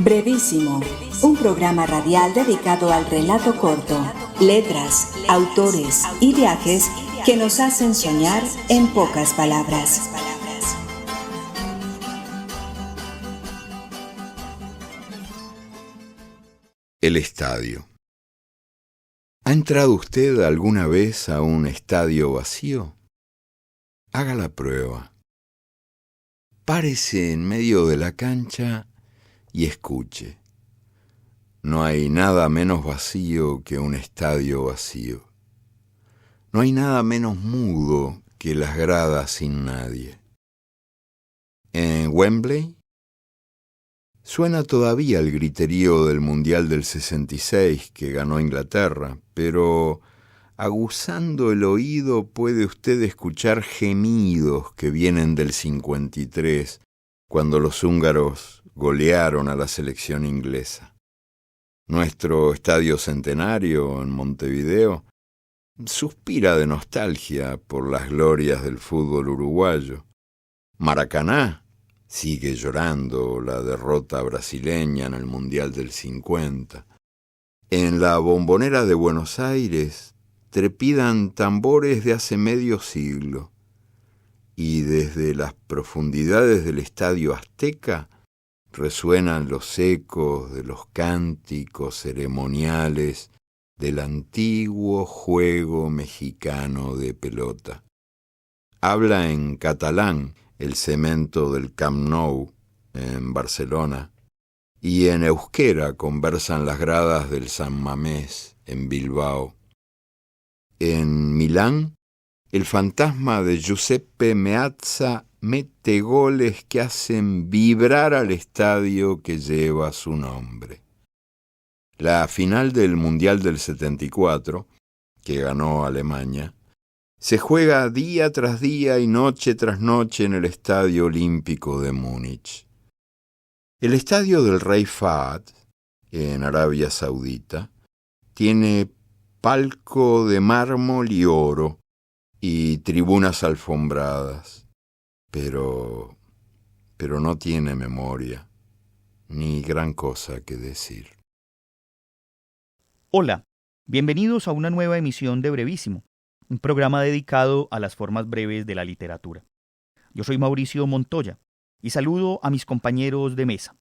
Brevísimo, un programa radial dedicado al relato corto, letras, autores y viajes que nos hacen soñar en pocas palabras. El estadio. ¿Ha entrado usted alguna vez a un estadio vacío? Haga la prueba. Párese en medio de la cancha y escuche. No hay nada menos vacío que un estadio vacío. No hay nada menos mudo que las gradas sin nadie. En Wembley suena todavía el griterío del Mundial del 66 que ganó Inglaterra, pero aguzando el oído puede usted escuchar gemidos que vienen del 53, cuando los húngaros golearon a la selección inglesa. Nuestro estadio centenario en Montevideo suspira de nostalgia por las glorias del fútbol uruguayo. Maracaná sigue llorando la derrota brasileña en el Mundial del 50. En la Bombonera de Buenos Aires trepidan tambores de hace medio siglo, y desde las profundidades del Estadio Azteca resuenan los ecos de los cánticos ceremoniales del antiguo juego mexicano de pelota. Habla en catalán el cemento del Camp Nou en Barcelona, y en euskera conversan las gradas del San Mamés en Bilbao. En Milán, el fantasma de Giuseppe Meazza mete goles que hacen vibrar al estadio que lleva su nombre. La final del Mundial del 74, que ganó Alemania, se juega día tras día y noche tras noche en el Estadio Olímpico de Múnich. El estadio del Rey Fahd, en Arabia Saudita, tiene palco de mármol y oro y tribunas alfombradas, pero no tiene memoria, ni gran cosa que decir. Hola, bienvenidos a una nueva emisión de Brevísimo, un programa dedicado a las formas breves de la literatura. Yo soy Mauricio Montoya y saludo a mis compañeros de mesa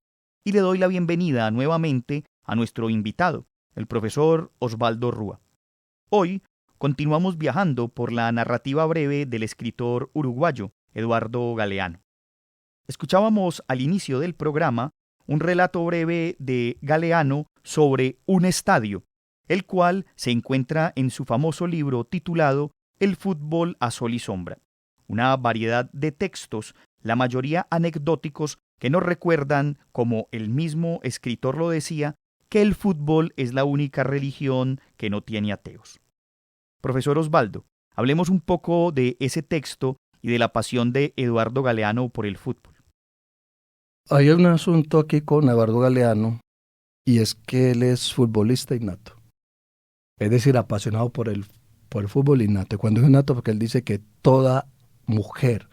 y le doy la bienvenida nuevamente a nuestro invitado, el profesor Osvaldo Rúa. Hoy continuamos viajando por la narrativa breve del escritor uruguayo Eduardo Galeano. Escuchábamos al inicio del programa un relato breve de Galeano sobre un estadio, el cual se encuentra en su famoso libro titulado El fútbol a sol y sombra, una variedad de textos, la mayoría anecdóticos, que nos recuerdan, como el mismo escritor lo decía, que el fútbol es la única religión que no tiene ateos. Profesor Osvaldo, hablemos un poco de ese texto y de la pasión de Eduardo Galeano por el fútbol. Hay un asunto aquí con Eduardo Galeano, y es que él es futbolista innato. Es decir, apasionado por el fútbol innato. Cuando es innato, porque él dice que toda mujer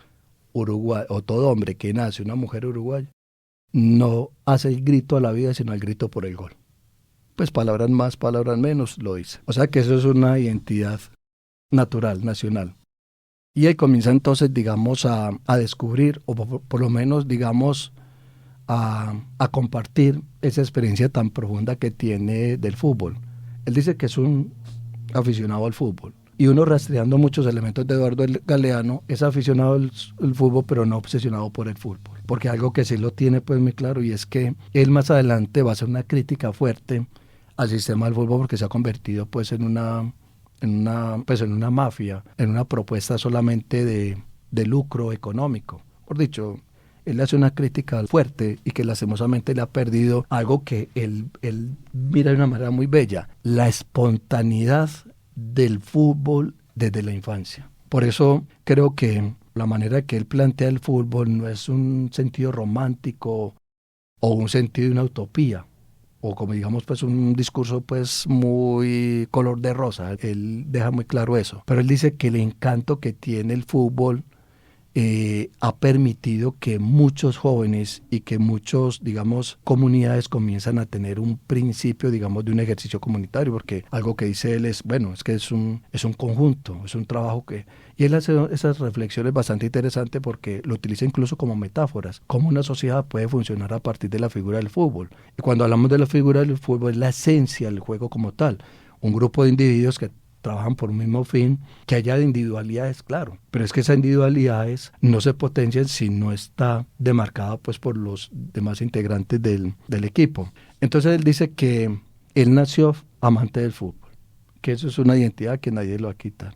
uruguaya, o todo hombre que nace una mujer uruguaya, no hace el grito a la vida, sino el grito por el gol. Pues palabras más, palabras menos, lo dice. O sea que eso es una identidad natural, nacional. Y él comienza entonces, digamos, a descubrir, o por lo menos, digamos, a compartir esa experiencia tan profunda que tiene del fútbol. Él dice que es un aficionado al fútbol. Y uno, rastreando muchos elementos de Eduardo Galeano, es aficionado al fútbol, pero no obsesionado por el fútbol. Porque algo que sí lo tiene pues muy claro, y es que él más adelante va a hacer una crítica fuerte al sistema del fútbol, porque se ha convertido pues en una mafia, en una propuesta solamente de lucro económico. Por dicho, él hace una crítica fuerte y que lastimosamente le ha perdido algo que él mira de una manera muy bella: la espontaneidad del fútbol desde la infancia. Por eso creo que la manera que él plantea el fútbol no es un sentido romántico o un sentido de una utopía, o como digamos pues un discurso pues muy color de rosa. Él deja muy claro eso, pero él dice que el encanto que tiene el fútbol ha permitido que muchos jóvenes y que muchos, digamos, comunidades comienzan a tener un principio, digamos, de un ejercicio comunitario, porque algo que dice él es, bueno, es que es un conjunto, es un trabajo que... Y él hace esas reflexiones bastante interesantes porque lo utiliza incluso como metáforas, cómo una sociedad puede funcionar a partir de la figura del fútbol. Y cuando hablamos de la figura del fútbol es la esencia del juego como tal, un grupo de individuos que trabajan por un mismo fin, que haya individualidades, claro, pero es que esas individualidades no se potencian si no está demarcada pues por los demás integrantes del equipo. Entonces él dice que él nació amante del fútbol, que eso es una identidad que nadie lo va a quitar,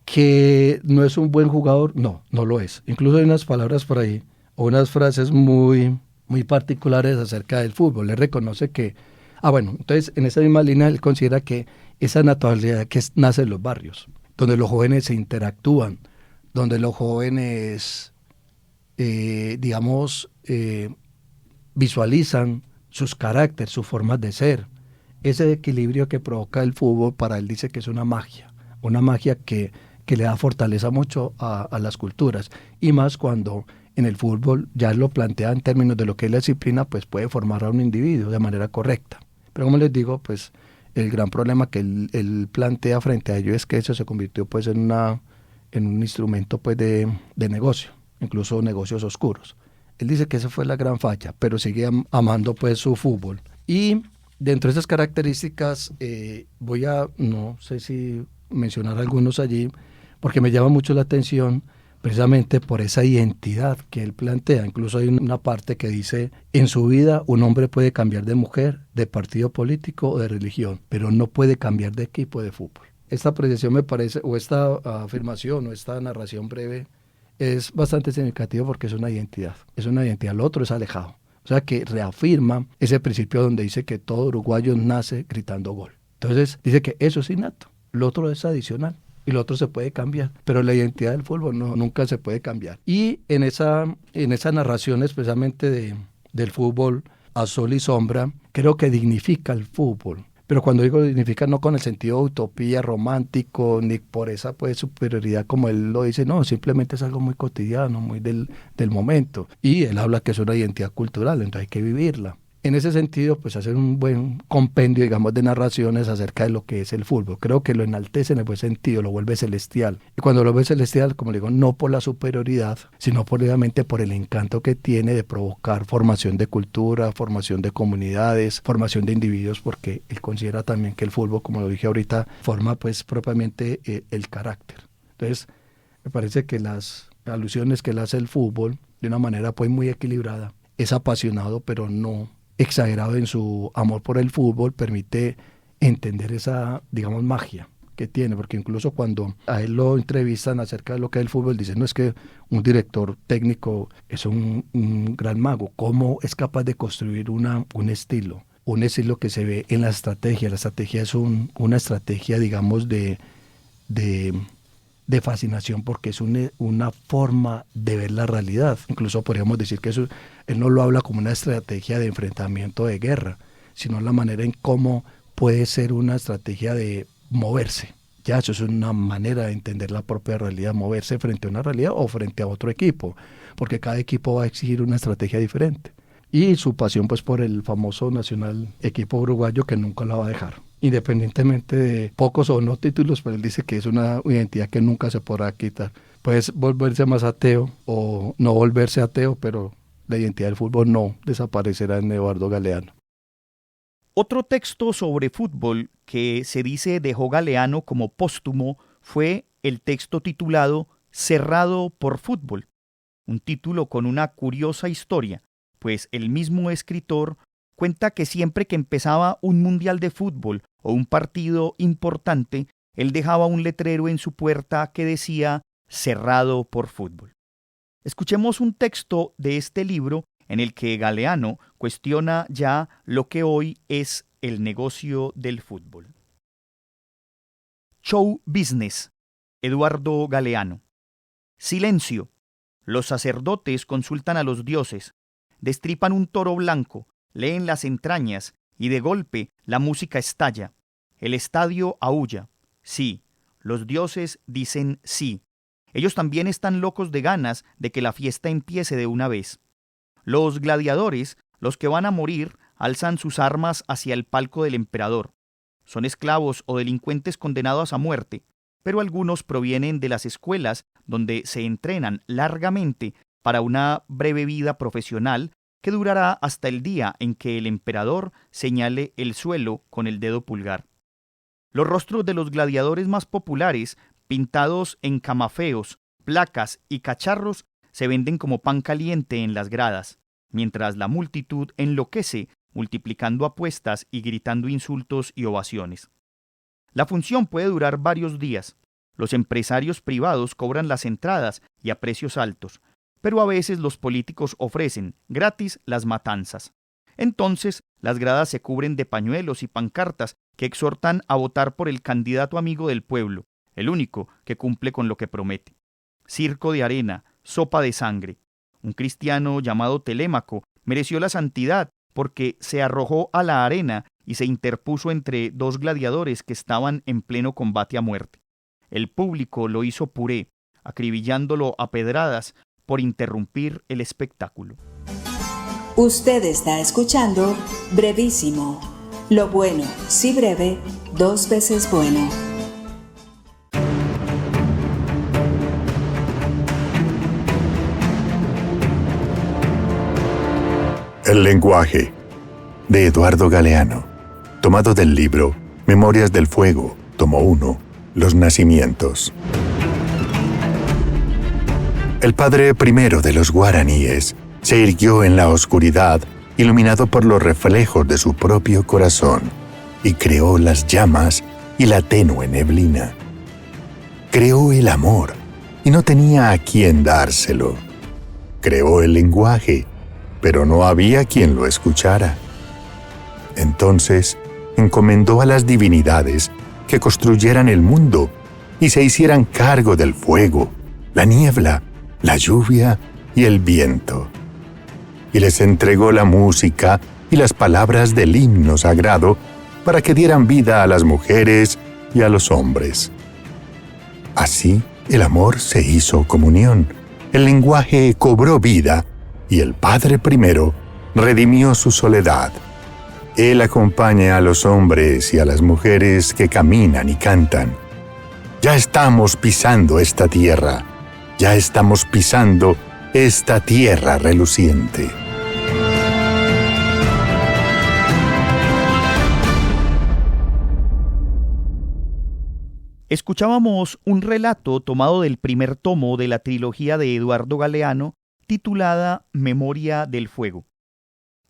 que no es un buen jugador, no lo es. Incluso hay unas palabras por ahí, o unas frases muy particulares acerca del fútbol. Él reconoce que, entonces en esa misma línea él considera que esa naturalidad que nace en los barrios, donde los jóvenes se interactúan, donde los jóvenes, visualizan sus caracteres, sus formas de ser. Ese equilibrio que provoca el fútbol, para él dice que es una magia que le da fortaleza mucho a las culturas, y más cuando en el fútbol ya lo plantea en términos de lo que es la disciplina, pues puede formar a un individuo de manera correcta. Pero como les digo, pues el gran problema que él plantea frente a ello es que eso se convirtió pues en un instrumento pues de negocio, incluso negocios oscuros. Él dice que esa fue la gran falla, pero sigue amando pues su fútbol. Y dentro de esas características voy a, no sé si mencionar algunos allí, porque me llama mucho la atención precisamente por esa identidad que él plantea. Incluso hay una parte que dice, en su vida un hombre puede cambiar de mujer, de partido político o de religión, pero no puede cambiar de equipo de fútbol. Esta apreciación me parece, o esta afirmación o esta narración breve, es bastante significativa porque es una identidad, lo otro es alejado. O sea que reafirma ese principio donde dice que todo uruguayo nace gritando gol. Entonces dice que eso es innato, lo otro es adicional. Y lo otro se puede cambiar, pero la identidad del fútbol nunca se puede cambiar. Y en esa narración especialmente del fútbol a sol y sombra, creo que dignifica el fútbol. Pero cuando digo dignifica, no con el sentido de utopía romántico, ni por esa pues superioridad como él lo dice, no, simplemente es algo muy cotidiano, muy del momento. Y él habla que es una identidad cultural, entonces hay que vivirla. En ese sentido, pues hacer un buen compendio, digamos, de narraciones acerca de lo que es el fútbol. Creo que lo enaltece en el buen sentido, lo vuelve celestial. Y cuando lo vuelve celestial, como le digo, no por la superioridad, sino obviamente por el encanto que tiene de provocar formación de cultura, formación de comunidades, formación de individuos, porque él considera también que el fútbol, como lo dije ahorita, forma pues propiamente el carácter. Entonces, me parece que las alusiones que él hace al fútbol, de una manera pues muy equilibrada, es apasionado, pero no exagerado en su amor por el fútbol, permite entender esa, digamos, magia que tiene, porque incluso cuando a él lo entrevistan acerca de lo que es el fútbol, dicen, no, es que un director técnico es un gran mago, ¿cómo es capaz de construir un estilo que se ve en la estrategia? La estrategia es una estrategia, digamos, de fascinación, porque es una forma de ver la realidad. Incluso podríamos decir que él no lo habla como una estrategia de enfrentamiento de guerra, sino la manera en cómo puede ser una estrategia de moverse. Ya, eso es una manera de entender la propia realidad, moverse frente a una realidad o frente a otro equipo, porque cada equipo va a exigir una estrategia diferente. Y su pasión pues por el famoso nacional equipo uruguayo, que nunca la va a dejar. Independientemente de pocos o no títulos, pero él dice que es una identidad que nunca se podrá quitar. Puedes volverse más ateo o no volverse ateo, pero la identidad del fútbol no desaparecerá en Eduardo Galeano. Otro texto sobre fútbol que se dice dejó Galeano como póstumo fue el texto titulado Cerrado por fútbol, un título con una curiosa historia, pues el mismo escritor cuenta que siempre que empezaba un mundial de fútbol o un partido importante, él dejaba un letrero en su puerta que decía cerrado por fútbol. Escuchemos un texto de este libro en el que Galeano cuestiona ya lo que hoy es el negocio del fútbol. Show business. Eduardo Galeano. Silencio. Los sacerdotes consultan a los dioses, destripan un toro blanco, leen las entrañas y de golpe la música estalla. El estadio aúlla. Sí, los dioses dicen sí. Ellos también están locos de ganas de que la fiesta empiece de una vez. Los gladiadores, los que van a morir, alzan sus armas hacia el palco del emperador. Son esclavos o delincuentes condenados a muerte, pero algunos provienen de las escuelas donde se entrenan largamente para una breve vida profesional que durará hasta el día en que el emperador señale el suelo con el dedo pulgar. Los rostros de los gladiadores más populares, pintados en camafeos, placas y cacharros, se venden como pan caliente en las gradas, mientras la multitud enloquece multiplicando apuestas y gritando insultos y ovaciones. La función puede durar varios días. Los empresarios privados cobran las entradas y a precios altos, pero a veces los políticos ofrecen gratis las matanzas. Entonces, las gradas se cubren de pañuelos y pancartas que exhortan a votar por el candidato amigo del pueblo, el único que cumple con lo que promete. Circo de arena, sopa de sangre. Un cristiano llamado Telémaco mereció la santidad porque se arrojó a la arena y se interpuso entre dos gladiadores que estaban en pleno combate a muerte. El público lo hizo puré, acribillándolo a pedradas por interrumpir el espectáculo. Usted está escuchando Brevísimo. Lo bueno, si breve, 2 veces bueno. El lenguaje, de Eduardo Galeano, tomado del libro Memorias del Fuego, tomo 1, Los Nacimientos. El padre primero de los guaraníes se irguió en la oscuridad, iluminado por los reflejos de su propio corazón, y creó las llamas y la tenue neblina. Creó el amor, y no tenía a quién dárselo. Creó el lenguaje, pero no había quien lo escuchara. Entonces encomendó a las divinidades que construyeran el mundo y se hicieran cargo del fuego, la niebla, la lluvia y el viento. Y les entregó la música y las palabras del himno sagrado para que dieran vida a las mujeres y a los hombres. Así el amor se hizo comunión, el lenguaje cobró vida y el Padre primero redimió su soledad. Él acompaña a los hombres y a las mujeres que caminan y cantan. Ya estamos pisando esta tierra, ya estamos pisando esta tierra reluciente. Escuchábamos un relato tomado del primer tomo de la trilogía de Eduardo Galeano, titulada Memoria del Fuego.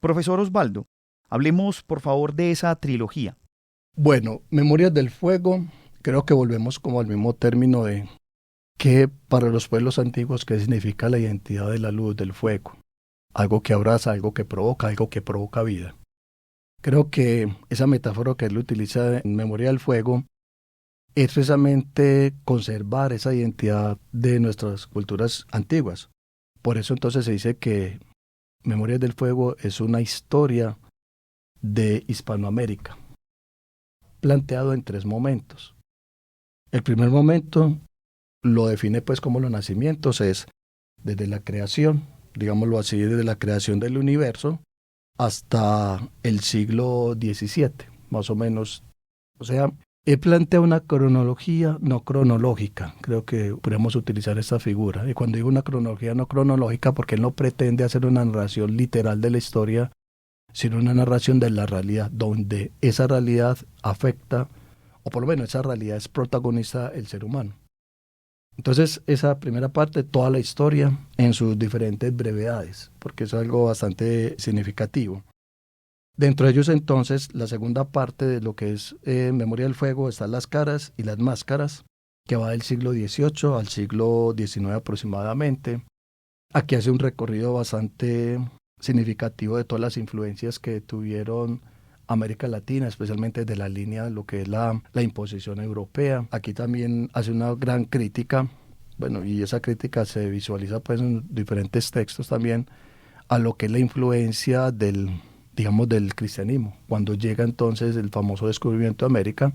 Profesor Osvaldo, hablemos por favor de esa trilogía. Bueno, Memorias del Fuego, creo que volvemos como al mismo término de que para los pueblos antiguos, ¿qué significa la identidad de la luz, del fuego? Algo que abraza, algo que provoca vida. Creo que esa metáfora que él utiliza en Memoria del Fuego es precisamente conservar esa identidad de nuestras culturas antiguas. Por eso entonces se dice que Memorias del Fuego es una historia de Hispanoamérica, planteado en 3 momentos. El primer momento lo define pues como los nacimientos, es desde la creación, digámoslo así, desde la creación del universo hasta el siglo XVII, más o menos. O sea, él plantea una cronología no cronológica, creo que podríamos utilizar esta figura. Y cuando digo una cronología no cronológica, porque él no pretende hacer una narración literal de la historia, sino una narración de la realidad, donde esa realidad afecta, o por lo menos esa realidad es protagonista el ser humano. Entonces, esa primera parte, toda la historia en sus diferentes brevedades, porque es algo bastante significativo. Dentro de ellos, entonces, la segunda parte de lo que es Memoria del Fuego están las caras y las máscaras, que va del siglo XVIII al siglo XIX aproximadamente. Aquí hace un recorrido bastante significativo de todas las influencias que tuvieron América Latina, especialmente de la línea de lo que es la imposición europea. Aquí también hace una gran crítica, bueno, y esa crítica se visualiza pues en diferentes textos también, a lo que es la influencia del cristianismo. Cuando llega entonces el famoso descubrimiento de América,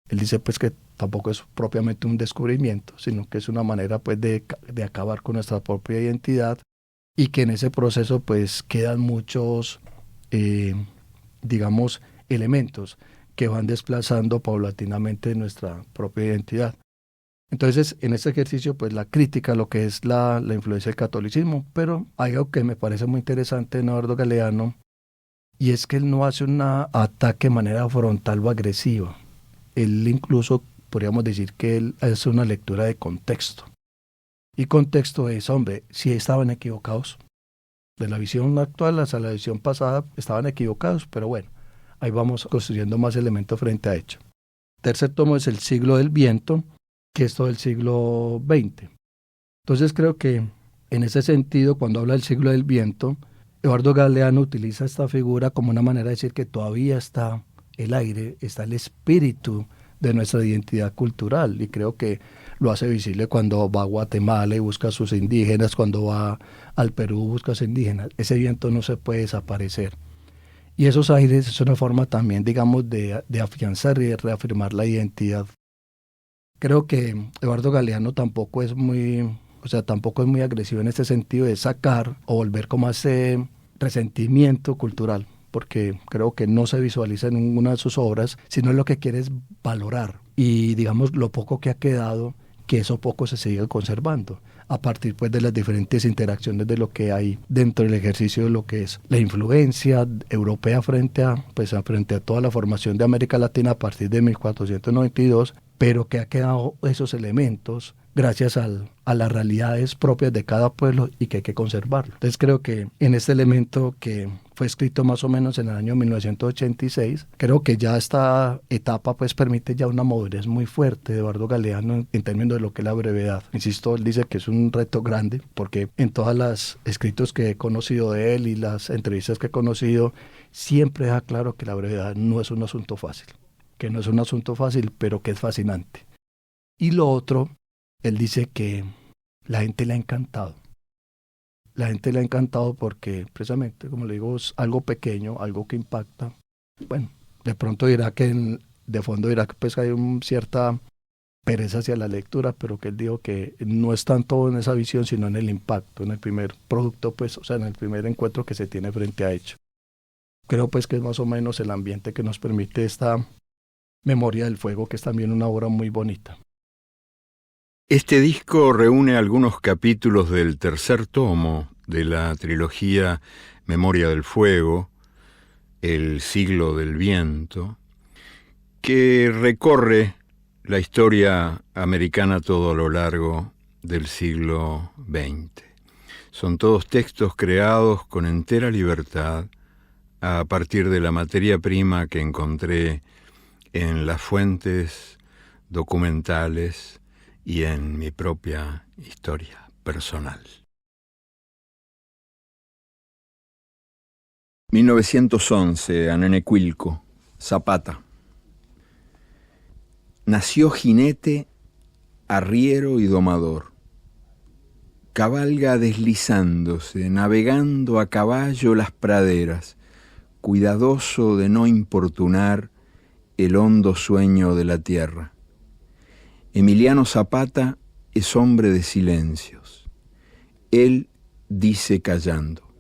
él dice pues que tampoco es propiamente un descubrimiento, sino que es una manera pues de acabar con nuestra propia identidad, y que en ese proceso pues quedan muchos, digamos, elementos que van desplazando paulatinamente nuestra propia identidad. Entonces, en este ejercicio, pues la crítica a lo que es la influencia del catolicismo, pero hay algo que me parece muy interesante de Eduardo Galeano, y es que él no hace un ataque de manera frontal o agresiva. Él incluso podríamos decir que él hace una lectura de contexto. Y contexto es, hombre, si estaban equivocados. De la visión actual hasta la visión pasada estaban equivocados, pero bueno, ahí vamos construyendo más elementos frente a ello. Tercer tomo es El siglo del viento, que es todo el siglo XX. Entonces creo que en ese sentido, cuando habla del siglo del viento, Eduardo Galeano utiliza esta figura como una manera de decir que todavía está el aire, está el espíritu de nuestra identidad cultural, y creo que lo hace visible cuando va a Guatemala y busca a sus indígenas, cuando va al Perú busca a sus indígenas. Ese viento no se puede desaparecer. Y esos aires es una forma también, digamos, de afianzar y de reafirmar la identidad. Creo que Eduardo Galeano tampoco es muy agresivo en este sentido de sacar o volver como a ese resentimiento cultural, porque creo que no se visualiza en ninguna de sus obras, sino lo que quiere es valorar, y digamos lo poco que ha quedado, que eso poco se sigue conservando, a partir pues de las diferentes interacciones de lo que hay dentro del ejercicio de lo que es la influencia europea frente a toda la formación de América Latina a partir de 1492, pero que ha quedado esos elementos gracias a las realidades propias de cada pueblo y que hay que conservarlo. Entonces creo que en este elemento, que fue escrito más o menos en el año 1986, creo que ya esta etapa pues permite ya una madurez muy fuerte de Eduardo Galeano en términos de lo que es la brevedad. Insisto, él dice que es un reto grande, porque en todas las escritos que he conocido de él y las entrevistas que he conocido, siempre deja claro que la brevedad no es un asunto fácil, pero que es fascinante. Y lo otro, él dice que la gente le ha encantado. La gente le ha encantado porque, precisamente, como le digo, es algo pequeño, algo que impacta. Bueno, de pronto dirá que de fondo dirá que pues hay cierta pereza hacia la lectura, pero que él dijo que no es tanto en esa visión, sino en el impacto, en el primer producto, pues, o sea, en el primer encuentro que se tiene frente a ello. Creo pues que es más o menos el ambiente que nos permite esta Memoria del Fuego, que es también una obra muy bonita. Este disco reúne algunos capítulos del tercer tomo de la trilogía Memoria del Fuego, El siglo del viento, que recorre la historia americana todo a lo largo del siglo XX. Son todos textos creados con entera libertad a partir de la materia prima que encontré en las fuentes documentales y en mi propia historia personal. 1911, Anenecuilco, Zapata. Nació jinete, arriero y domador. Cabalga deslizándose, navegando a caballo las praderas, cuidadoso de no importunar el hondo sueño de la tierra. Emiliano Zapata es hombre de silencios. Él dice callando.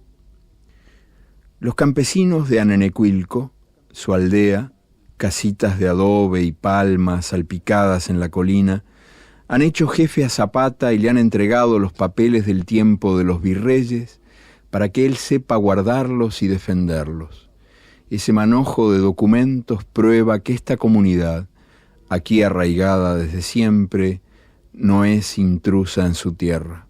Los campesinos de Anenecuilco, su aldea, casitas de adobe y palmas salpicadas en la colina, han hecho jefe a Zapata y le han entregado los papeles del tiempo de los virreyes para que él sepa guardarlos y defenderlos. Ese manojo de documentos prueba que esta comunidad, aquí arraigada desde siempre, no es intrusa en su tierra.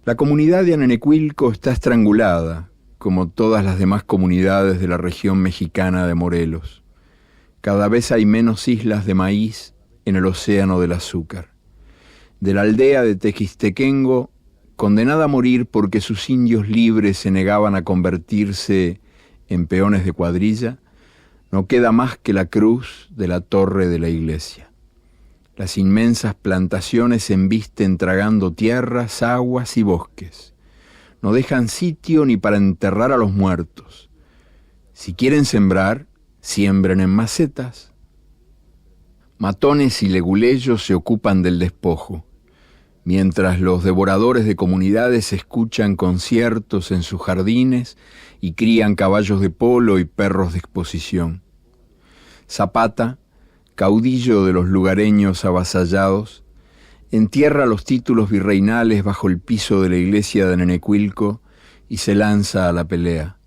La comunidad de Anenecuilco está estrangulada, como todas las demás comunidades de la región mexicana de Morelos. Cada vez hay menos islas de maíz en el océano del azúcar. De la aldea de Tequistequengo, condenada a morir porque sus indios libres se negaban a convertirse en peones de cuadrilla, no queda más que la cruz de la torre de la iglesia. Las inmensas plantaciones se embisten tragando tierras, aguas y bosques. No dejan sitio ni para enterrar a los muertos. Si quieren sembrar, siembren en macetas. Matones y leguleyos se ocupan del despojo, mientras los devoradores de comunidades escuchan conciertos en sus jardines y crían caballos de polo y perros de exposición. Zapata, caudillo de los lugareños avasallados, entierra los títulos virreinales bajo el piso de la iglesia de Nenecuilco y se lanza a la pelea.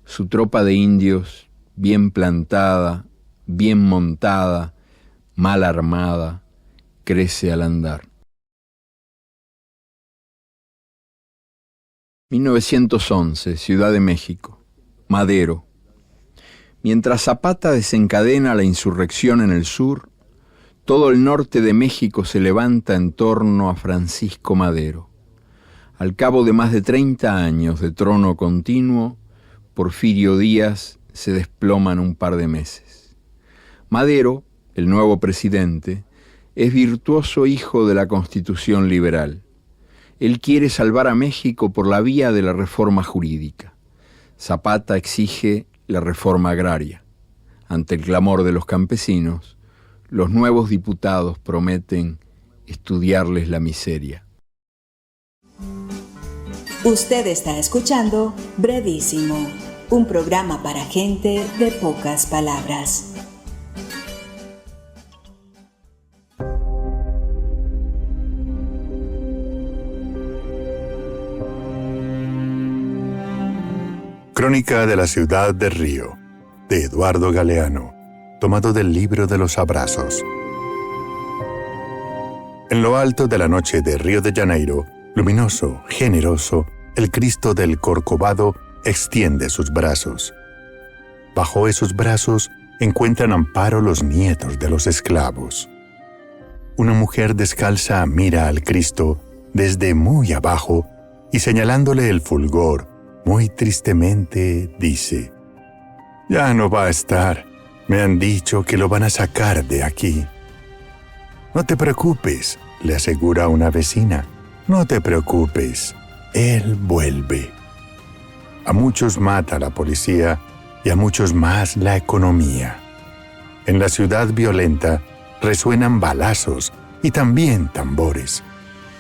Su tropa de indios, bien plantada, bien montada, mal armada, crece al andar. 1911, Ciudad de México. Madero. Mientras Zapata desencadena la insurrección en el sur, todo el norte de México se levanta en torno a Francisco Madero. Al cabo de más de 30 años de trono continuo, Porfirio Díaz se desploma en un par de meses. Madero, el nuevo presidente, es virtuoso hijo de la Constitución liberal. Él quiere salvar a México por la vía de la reforma jurídica. Zapata exige la reforma agraria. Ante el clamor de los campesinos, los nuevos diputados prometen estudiarles la miseria. Usted está escuchando Brevísimo, un programa para gente de pocas palabras. Crónica de la ciudad de Río, de Eduardo Galeano, tomado del libro de los abrazos. En lo alto de la noche de Río de Janeiro, luminoso, generoso, el Cristo del Corcovado extiende sus brazos. Bajo esos brazos encuentran amparo los nietos de los esclavos. Una mujer descalza mira al Cristo desde muy abajo y señalándole el fulgor, muy tristemente dice: «Ya no va a estar. Me han dicho que lo van a sacar de aquí». «No te preocupes», le asegura una vecina. «No te preocupes. Él vuelve». A muchos mata la policía y a muchos más la economía. En la ciudad violenta resuenan balazos y también tambores.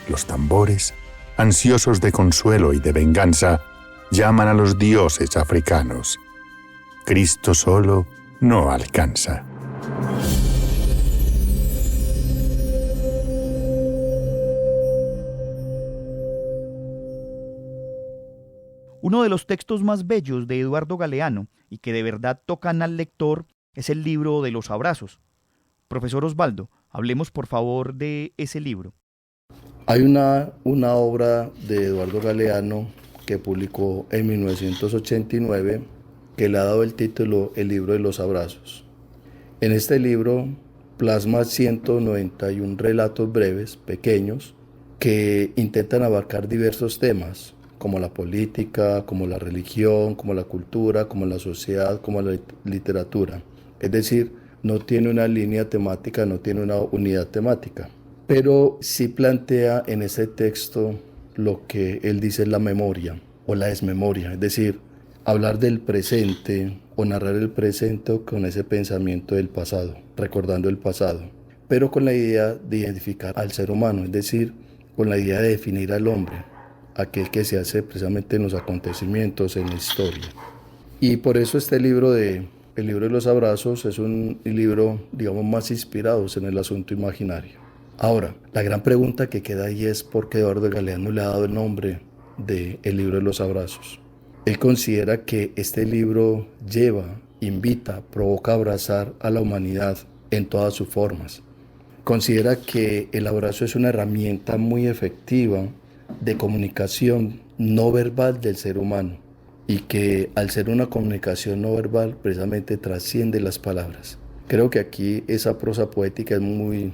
Los tambores, ansiosos de consuelo y de venganza, llaman a los dioses africanos. Cristo solo no alcanza. Uno de los textos más bellos de Eduardo Galeano y que de verdad tocan al lector es el libro de los abrazos. Profesor Osvaldo, hablemos por favor de ese libro. Hay una obra de Eduardo Galeano que publicó en 1989, que le ha dado el título El libro de los abrazos. En este libro plasma 191 relatos breves, pequeños, que intentan abarcar diversos temas, como la política, como la religión, como la cultura, como la sociedad, como la literatura. Es decir, no tiene una línea temática, no tiene una unidad temática, pero sí plantea en ese texto lo que él dice es la memoria o la desmemoria, es decir, hablar del presente o narrar el presente con ese pensamiento del pasado, recordando el pasado, pero con la idea de identificar al ser humano, es decir, con la idea de definir al hombre, aquel que se hace precisamente en los acontecimientos, en la historia. Y por eso este libro El libro de los abrazos es un libro, digamos, más inspirado en el asunto imaginario. Ahora, la gran pregunta que queda ahí es por qué Eduardo Galeano le ha dado el nombre de El libro de los abrazos. Él considera que este libro invita, provoca a abrazar a la humanidad en todas sus formas. Considera que el abrazo es una herramienta muy efectiva de comunicación no verbal del ser humano y que al ser una comunicación no verbal precisamente trasciende las palabras. Creo que aquí esa prosa poética es muy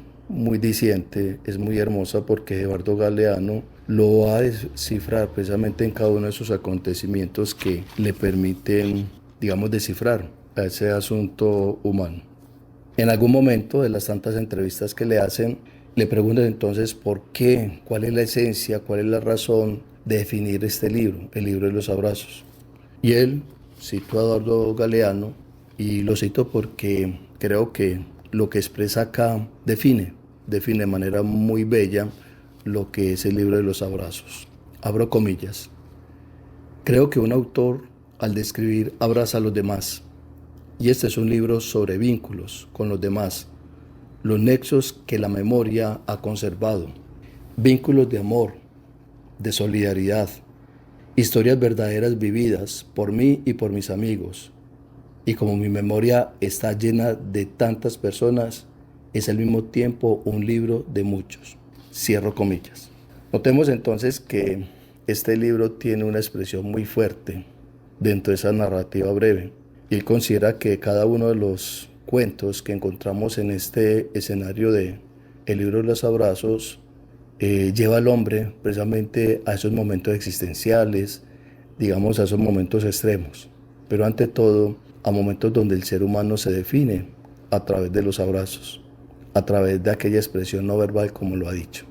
diciente, es muy hermosa porque Eduardo Galeano lo va a descifrar precisamente en cada uno de esos acontecimientos que le permiten, digamos, descifrar a ese asunto humano. En algún momento de las tantas entrevistas que le hacen, le preguntan entonces por qué, cuál es la esencia, cuál es la razón de definir este libro, el libro de los abrazos. Y él citó a Eduardo Galeano y lo cito porque creo que lo que expresa acá define de manera muy bella lo que es el libro de los abrazos. Abro comillas. Creo que un autor, al describir, abraza a los demás. Y este es un libro sobre vínculos con los demás, los nexos que la memoria ha conservado, vínculos de amor, de solidaridad, historias verdaderas vividas por mí y por mis amigos. Y como mi memoria está llena de tantas personas, es al mismo tiempo un libro de muchos. Cierro comillas. Notemos entonces que este libro tiene una expresión muy fuerte dentro de esa narrativa breve. Y él considera que cada uno de los cuentos que encontramos en este escenario de El libro de los abrazos lleva al hombre precisamente a esos momentos existenciales, digamos a esos momentos extremos, pero ante todo a momentos donde el ser humano se define a través de los abrazos, a través de aquella expresión no verbal como lo ha dicho.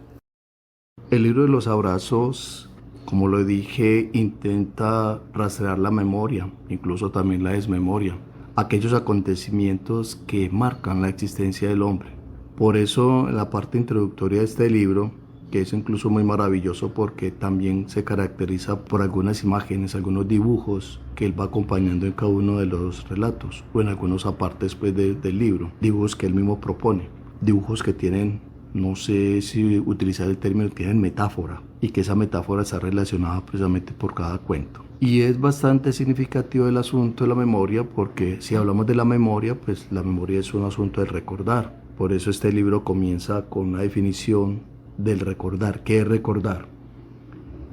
El libro de los abrazos, como lo dije, intenta rastrear la memoria, incluso también la desmemoria, aquellos acontecimientos que marcan la existencia del hombre. Por eso en la parte introductoria de este libro, que es incluso muy maravilloso porque también se caracteriza por algunas imágenes, algunos dibujos que él va acompañando en cada uno de los relatos o en algunos apartes del libro, dibujos que él mismo propone, dibujos que tienen, no sé si utilizar el término, que tienen metáfora y que esa metáfora está relacionada precisamente por cada cuento. Y es bastante significativo el asunto de la memoria porque si hablamos de la memoria, pues la memoria es un asunto de recordar. Por eso este libro comienza con una definición del recordar. ¿Qué es recordar?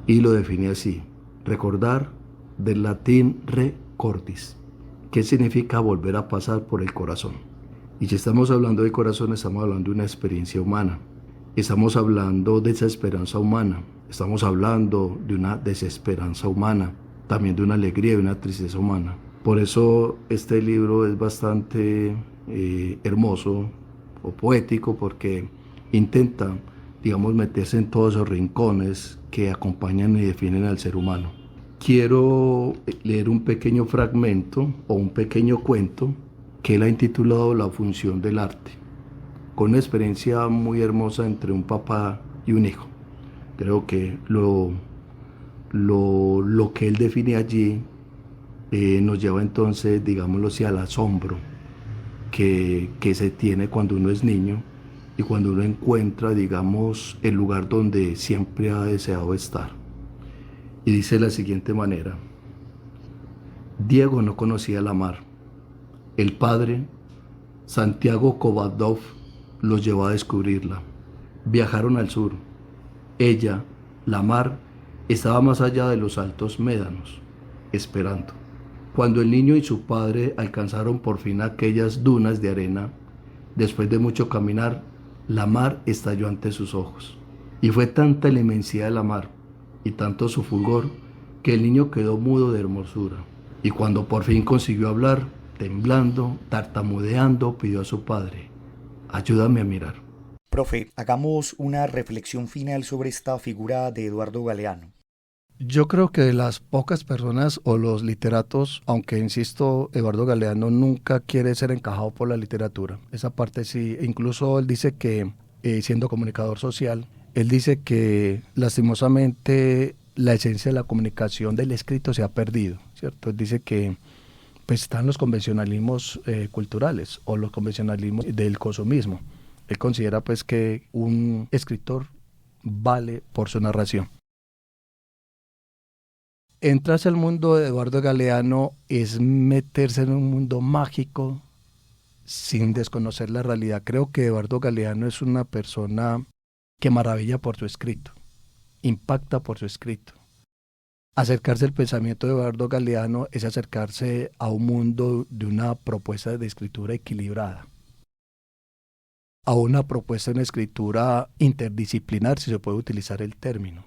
Y lo define así: recordar, del latín recordis, que significa volver a pasar por el corazón. Y si estamos hablando de corazón, estamos hablando de una experiencia humana, estamos hablando de esa esperanza humana, estamos hablando de una desesperanza humana, también de una alegría y una tristeza humana. Por eso este libro es bastante hermoso o poético, porque intenta, digamos, meterse en todos esos rincones que acompañan y definen al ser humano. Quiero leer un pequeño fragmento o un pequeño cuento que él ha intitulado La función del arte, con una experiencia muy hermosa entre un papá y un hijo. Creo que lo que él define allí nos lleva entonces, digámoslo así, al asombro que se tiene cuando uno es niño y cuando uno encuentra, digamos, el lugar donde siempre ha deseado estar. Y dice de la siguiente manera: Diego no conocía la mar. El padre, Santiago Kovadov, los llevó a descubrirla. Viajaron al sur. Ella, la mar, estaba más allá de los altos médanos, esperando. Cuando el niño y su padre alcanzaron por fin aquellas dunas de arena, después de mucho caminar, la mar estalló ante sus ojos. Y fue tanta la inmensidad de la mar y tanto su fulgor que el niño quedó mudo de hermosura. Y cuando por fin consiguió hablar, temblando, tartamudeando, pidió a su padre: ayúdame a mirar. Profe, hagamos una reflexión final sobre esta figura de Eduardo Galeano. Yo creo que de las pocas personas o los literatos, aunque insisto, Eduardo Galeano nunca quiere ser encajado por la literatura. Esa parte sí, incluso él dice que, siendo comunicador social, él dice que lastimosamente la esencia de la comunicación del escrito se ha perdido, ¿cierto? Él dice que pues están los convencionalismos culturales o los convencionalismos del consumismo. Él considera pues que un escritor vale por su narración. Entrarse al mundo de Eduardo Galeano es meterse en un mundo mágico sin desconocer la realidad. Creo que Eduardo Galeano es una persona que maravilla por su escrito, impacta por su escrito. Acercarse al pensamiento de Eduardo Galeano es acercarse a un mundo de una propuesta de escritura equilibrada, a una propuesta de una escritura interdisciplinar, si se puede utilizar el término.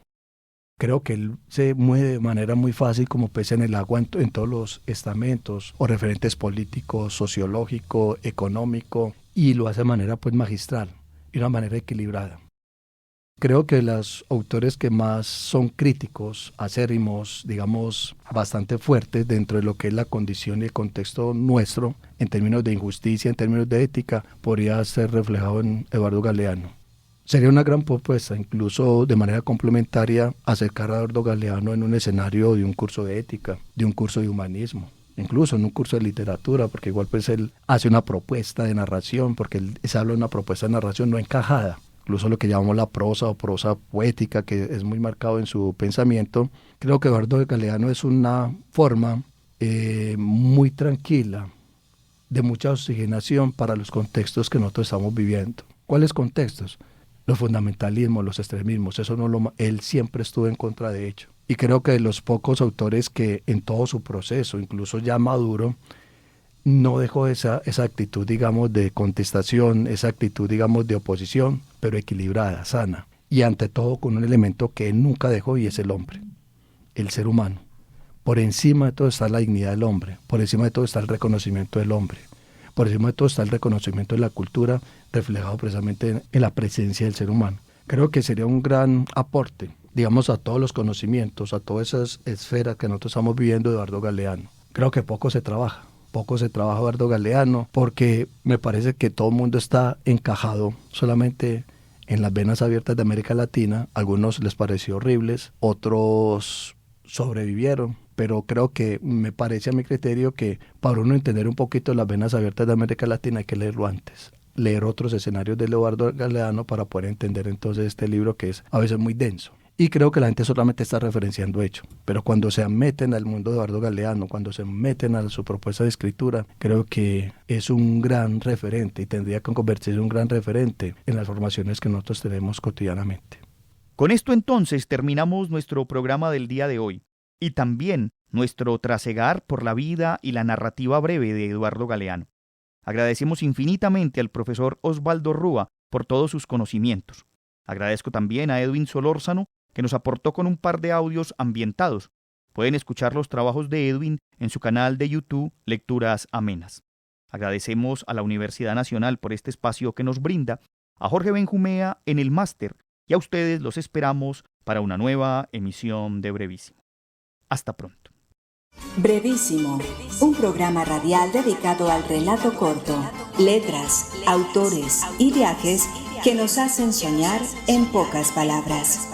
Creo que él se mueve de manera muy fácil como pez en el agua en todos los estamentos o referentes políticos, sociológico, económico, y lo hace de manera pues magistral y de una manera equilibrada. Creo que los autores que más son críticos, acérrimos, digamos, bastante fuertes dentro de lo que es la condición y el contexto nuestro, en términos de injusticia, en términos de ética, podría ser reflejado en Eduardo Galeano. Sería una gran propuesta, incluso de manera complementaria, acercar a Eduardo Galeano en un escenario de un curso de ética, de un curso de humanismo, incluso en un curso de literatura, porque igual pues él hace una propuesta de narración, porque él se habla de una propuesta de narración no encajada. Incluso lo que llamamos la prosa o prosa poética, que es muy marcado en su pensamiento. Creo que Eduardo Galeano es una forma muy tranquila, de mucha oxigenación para los contextos que nosotros estamos viviendo. ¿Cuáles contextos? Los fundamentalismos, los extremismos, él siempre estuvo en contra de ello. Y creo que de los pocos autores que en todo su proceso, incluso ya maduro, no dejó esa actitud, digamos, de contestación, esa actitud, digamos, de oposición, pero equilibrada, sana. Y ante todo con un elemento que él nunca dejó, y es el hombre, el ser humano. Por encima de todo está la dignidad del hombre, por encima de todo está el reconocimiento del hombre, por encima de todo está el reconocimiento de la cultura, reflejado precisamente en la presencia del ser humano. Creo que sería un gran aporte, digamos, a todos los conocimientos, a todas esas esferas que nosotros estamos viviendo de Eduardo Galeano. Creo que poco se trabaja Eduardo Galeano, porque me parece que todo el mundo está encajado solamente en las venas abiertas de América Latina. Algunos les pareció horribles, otros sobrevivieron, pero creo que me parece a mi criterio que para uno entender un poquito las venas abiertas de América Latina hay que leerlo antes, leer otros escenarios de Eduardo Galeano para poder entender entonces este libro que es a veces muy denso. Y creo que la gente solamente está referenciando hecho, pero cuando se meten al mundo de Eduardo Galeano, cuando se meten a su propuesta de escritura, creo que es un gran referente y tendría que convertirse en un gran referente en las formaciones que nosotros tenemos cotidianamente. Con esto entonces terminamos nuestro programa del día de hoy y también nuestro trasegar por la vida y la narrativa breve de Eduardo Galeano. Agradecemos infinitamente al profesor Osvaldo Rúa por todos sus conocimientos. Agradezco también a Edwin Solórzano, que nos aportó con un par de audios ambientados. Pueden escuchar los trabajos de Edwin en su canal de YouTube Lecturas Amenas. Agradecemos a la Universidad Nacional por este espacio que nos brinda, a Jorge Benjumea en el máster y a ustedes los esperamos para una nueva emisión de Brevísimo. Hasta pronto. Brevísimo, un programa radial dedicado al relato corto, letras, autores y viajes que nos hacen soñar en pocas palabras.